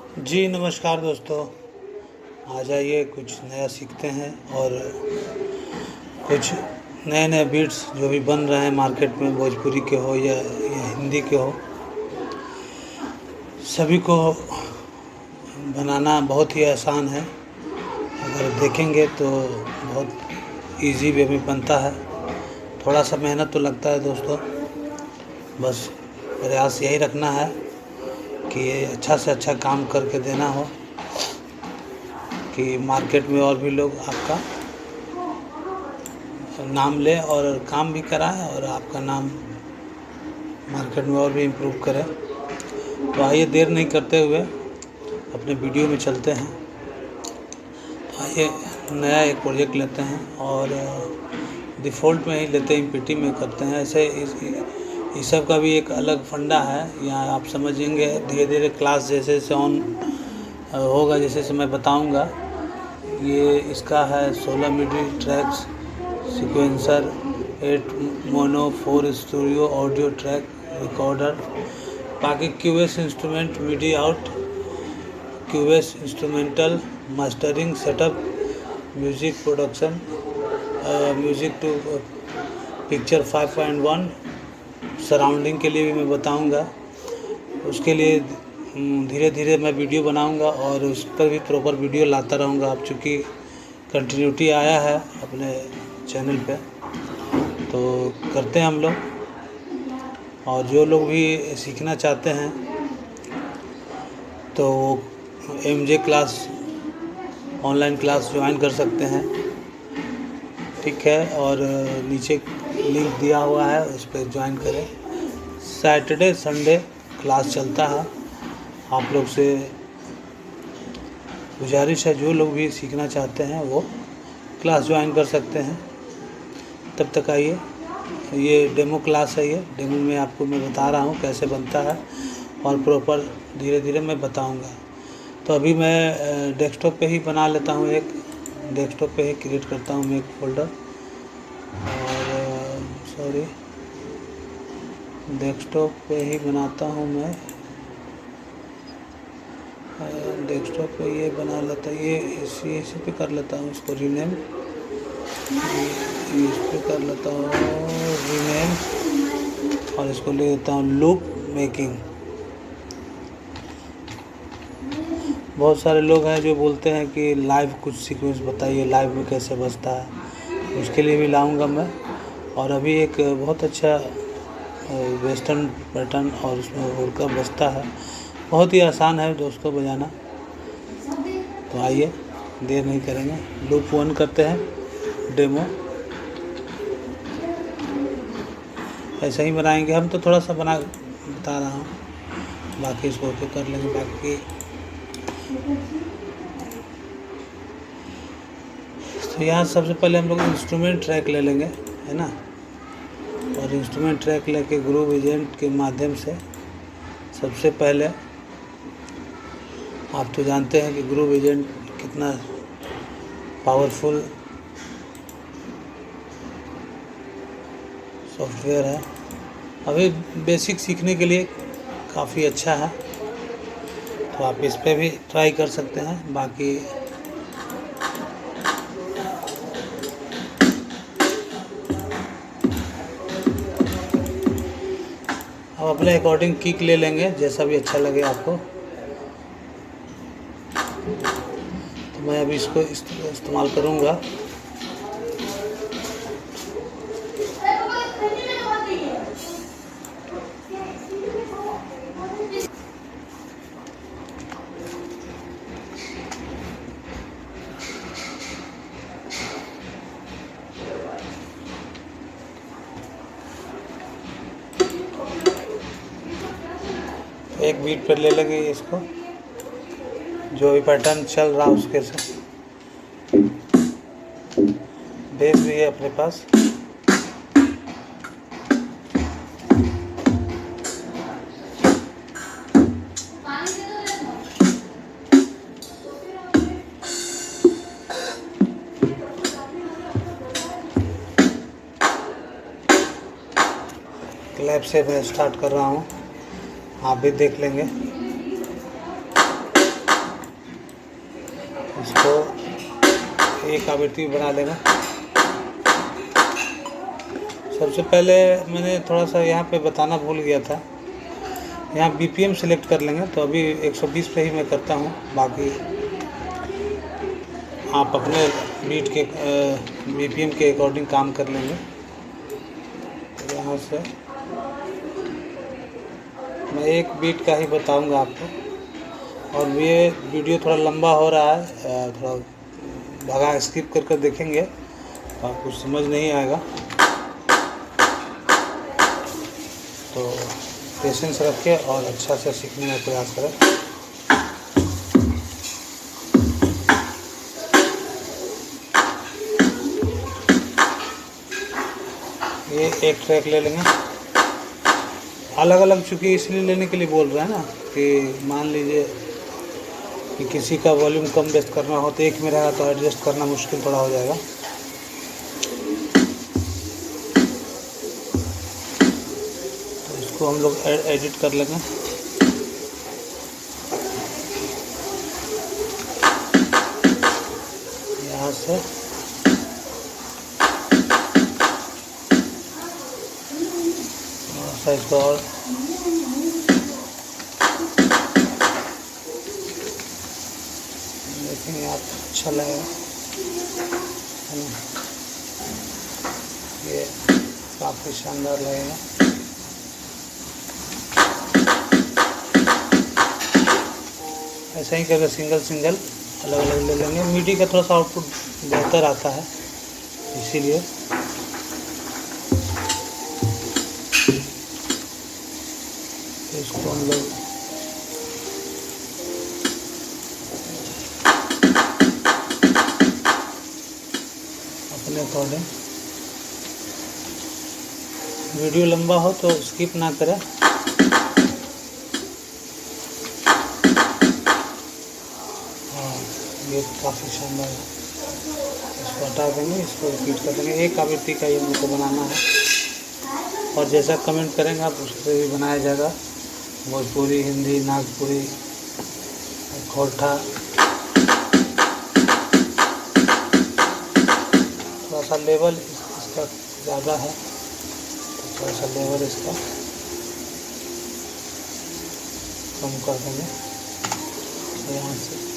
जी नमस्कार दोस्तों। आ जाइए, कुछ नया सीखते हैं और कुछ नए नए बीट्स जो भी बन रहे हैं मार्केट में, भोजपुरी के हो या हिंदी के हो, सभी को बनाना बहुत ही आसान है। अगर देखेंगे तो बहुत इजी वे में बनता है। थोड़ा सा मेहनत तो लगता है दोस्तों, बस प्रयास यही रखना है कि ये अच्छा से अच्छा काम करके देना हो कि मार्केट में और भी लोग आपका नाम लें और काम भी कराएं और आपका नाम मार्केट में और भी इम्प्रूव करें। तो आइए देर नहीं करते हुए अपने वीडियो में चलते हैं। तो आइए नया एक प्रोजेक्ट लेते हैं और डिफ़ॉल्ट में ही लेते हैं, पीटी में करते हैं। ऐसे इस सब का भी एक अलग फंडा है। यहाँ आप समझेंगे धीरे धीरे क्लास जैसे जैसे ऑन होगा, जैसे जैसे मैं बताऊँगा। ये इसका है 16 MIDI tracks sequencer, 8 mono, 4 studio audio track recorder, बाकी QS instrument, MIDI out, QS instrumental, mastering setup, music production, music to picture 5.1, surrounding के लिए भी मैं बताऊंगा। उसके लिए धीरे धीरे मैं वीडियो बनाऊंगा और उस पर भी प्रॉपर वीडियो लाता रहूंगा। अब चूँकि कंटिन्यूटी आया है अपने चैनल पे, तो करते हैं हम लोग। और जो लोग भी सीखना चाहते हैं तो MJ class online class join कर सकते हैं, ठीक है। और नीचे लिंक दिया हुआ है, उस पर ज्वाइन करें। सैटरडे संडे क्लास चलता है। आप लोग से गुजारिश है, जो लोग भी सीखना चाहते हैं वो क्लास ज्वाइन कर सकते हैं। तब तक आइए, ये डेमो क्लास है। ये डेमो में आपको मैं बता रहा हूँ कैसे बनता है और प्रॉपर धीरे धीरे मैं बताऊँगा। तो अभी मैं डेस्कटॉप पे ही बना लेता हूँ, एक डेस्कटॉप पे ही क्रिएट करता हूँ मैं एक फ़ोल्डर। और सॉरी, डेस्कटॉप पे ही बनाता हूँ मैं, डेस्कटॉप पे ये बना लेता, ये इसी पे कर लेता हूँ। इसको रीनेम, इस पे कर लेता हूँ रीनेम, और इसको ले लेता हूँ लूप मेकिंग। बहुत सारे लोग हैं जो बोलते हैं कि लाइव कुछ सीक्वेंस बताइए, लाइव में कैसे बजता है। उसके लिए भी लाऊंगा मैं। और अभी एक बहुत अच्छा वेस्टर्न पैटर्न और उसमें हुड़का बजता है, बहुत ही आसान है दोस्तों बजाना। तो आइए देर नहीं करेंगे, लूप 1 करते हैं डेमो। ऐसे ही बनाएंगे हम, तो थोड़ा सा बता रहा हूँ, बाकी इसको तो कर लेंगे। बाकी तो यहाँ सबसे पहले हम लोग इंस्ट्रूमेंट ट्रैक ले लेंगे, है ना। और इंस्ट्रूमेंट ट्रैक लेके ग्रूव एजेंट के माध्यम से सबसे पहले, आप तो जानते हैं कि ग्रूव एजेंट कितना पावरफुल सॉफ्टवेयर है। अभी बेसिक सीखने के लिए काफ़ी अच्छा है, तो आप इस पे भी ट्राई कर सकते हैं। बाकी अब अपने अकॉर्डिंग किक ले लेंगे, जैसा भी अच्छा लगे आपको। तो मैं अभी इसको इस्तेमाल करूँगा। एक बीट पर ले लेंगे इसको, जो भी पैटर्न चल रहा उसके से। बेस भी है अपने पास। क्लैप से मैं स्टार्ट कर रहा हूँ, आप भी देख लेंगे। इसको एक आवृत्ति बना लेंगे। सबसे पहले मैंने थोड़ा सा यहाँ पे बताना भूल गया था, यहाँ BPM सेलेक्ट कर लेंगे। तो अभी 120 पे ही मैं करता हूँ, बाकी आप अपने बीट के BPM के अकॉर्डिंग काम कर लेंगे। तो यहाँ से मैं एक बीट का ही बताऊँगा आपको, और ये वीडियो थोड़ा लंबा हो रहा है, थोड़ा भगा स्किप कर देखेंगे तो आपको समझ नहीं आएगा। तो पेशेंस रखें और अच्छा से सीखने का प्रयास करें। ये एक ट्रैक ले लेंगे, अलग अलग, चूँकि इसलिए लेने के लिए बोल रहे हैं ना कि मान लीजिए कि किसी का वॉल्यूम कम बेस्ट करना हो तो एक में रहेगा तो एडजस्ट करना मुश्किल थोड़ा हो जाएगा। तो इसको हम लोग एडिट कर लेंगे। यहाँ से इसको और देखेंगे आप, अच्छा लगेगा। ये काफ़ी शानदार लगेगा। ऐसा ही करके सिंगल सिंगल अलग अलग ले लेंगे। मिडी का थोड़ा सा आउटपुट बेहतर आता है, इसीलिए इसको हम लोग अपने अकॉर्डिंग, वीडियो लंबा हो तो स्किप ना करें। हाँ, ये काफ़ी शानदार है। इसको हटा देंगे, इसको रिपीट कर देंगे। एक आवृत्ति का ये मुझको बनाना है, और जैसा कमेंट करेंगे आप उससे भी बनाया जाएगा। भोजपुरी, हिंदी, नागपुरी, खोरठा। थोड़ा सा लेवल इसका ज़्यादा है, तो थोड़ा सा लेवल इसका कम कर देंगे। तो यहाँ से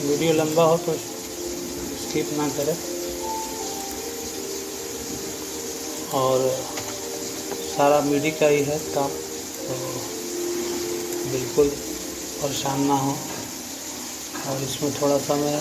वीडियो लंबा हो तो स्किप ना करें, और सारा मिडी का ही है काम, तो बिल्कुल परेशान ना हो। और इसमें थोड़ा सा मैं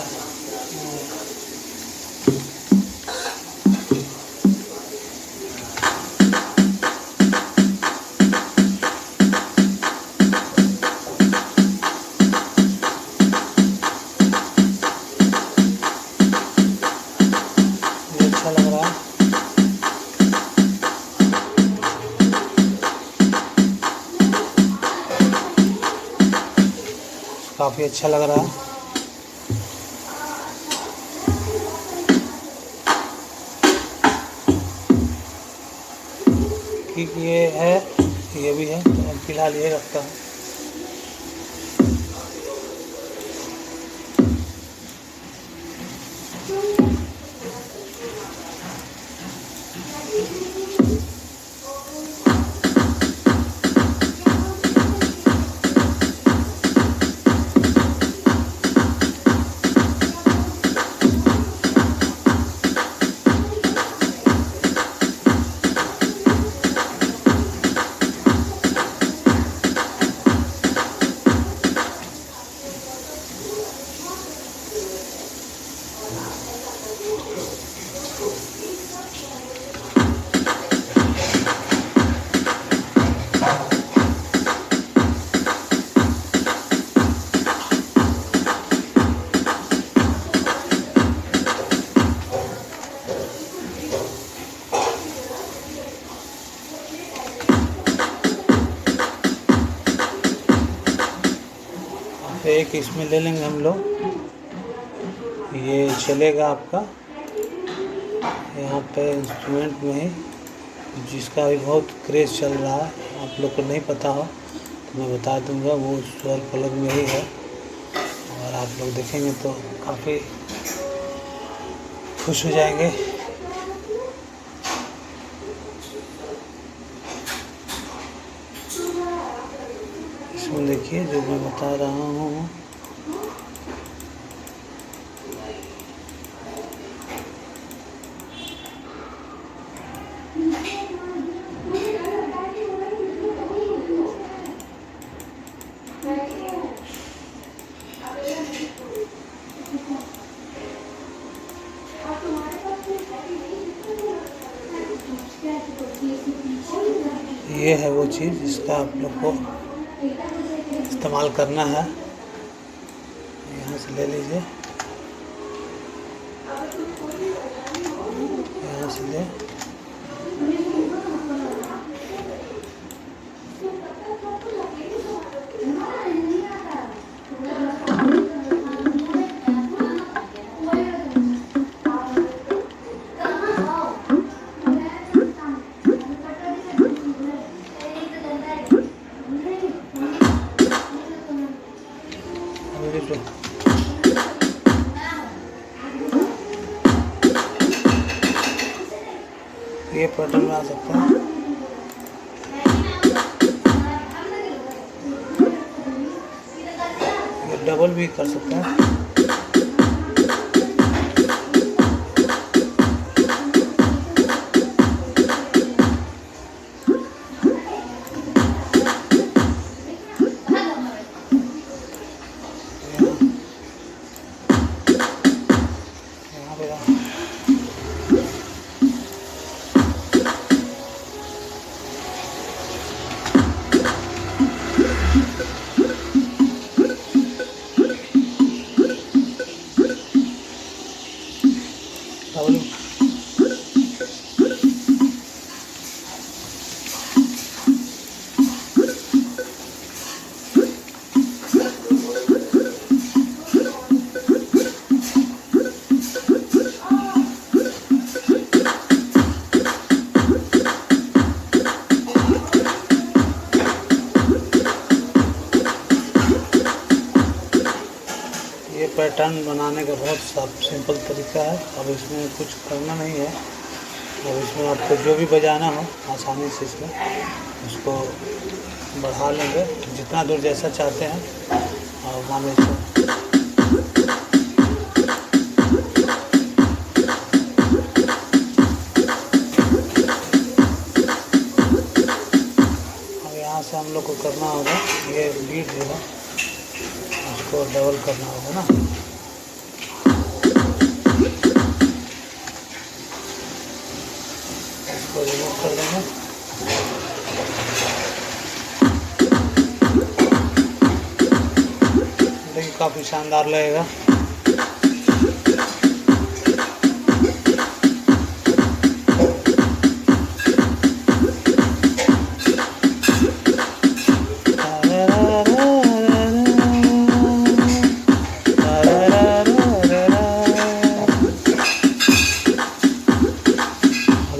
अच्छा लग रहा है। काफ़ी अच्छा लग रहा है। ठीक, ये है, ये भी है, तो फिलहाल ये रखता हूँ। एक इसमें ले लेंगे हम लोग ये चलेगा आपका यहाँ पे इंस्ट्रूमेंट में ही, जिसका भी बहुत क्रेज़ चल रहा है, आप लोग को नहीं पता हो तो मैं बता दूंगा, वो स्वर प्लग में ही है। और आप लोग देखेंगे तो काफ़ी खुश हो जाएंगे। इसमें देखिए जो मैं बता रहा हूँ, ये है वो चीज़ जिसका आप लोग को इस्तेमाल करना है। यहाँ से ले लीजिए, यहाँ से ले, ये पैटर्न में आ सकता है। ये डबल भी कर सकते हैं। यहाँ पे ये पैटर्न बनाने का बहुत सिंपल तरीका है। अब इसमें कुछ करना नहीं है। अब इसमें आपको जो भी बजाना हो आसानी से इसमें उसको बढ़ा लेंगे जितना दूर जैसा चाहते हैं। और मान लीजिए अब यहाँ से हम लोग को करना होगा, ये बीट जो है उसको डबल करना होगा ना। इसको रिमूव कर देंगे। देखिए काफ़ी शानदार लगेगा।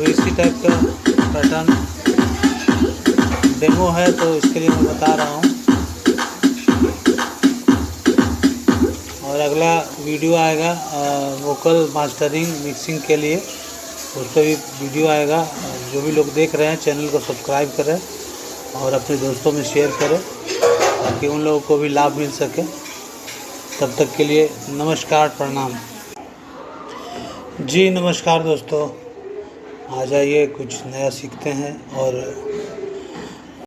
इसी टाइप का पैटर्न डेमो है तो इसके लिए मैं बता रहा हूँ। और अगला वीडियो आएगा वोकल मास्टरिंग मिक्सिंग के लिए, उस पर भी वीडियो आएगा। जो भी लोग देख रहे हैं चैनल को सब्सक्राइब करें और अपने दोस्तों में शेयर करें ताकि उन लोगों को भी लाभ मिल सके। तब तक के लिए नमस्कार, प्रणाम। जी नमस्कार दोस्तों, आ जाइए कुछ नया सीखते हैं और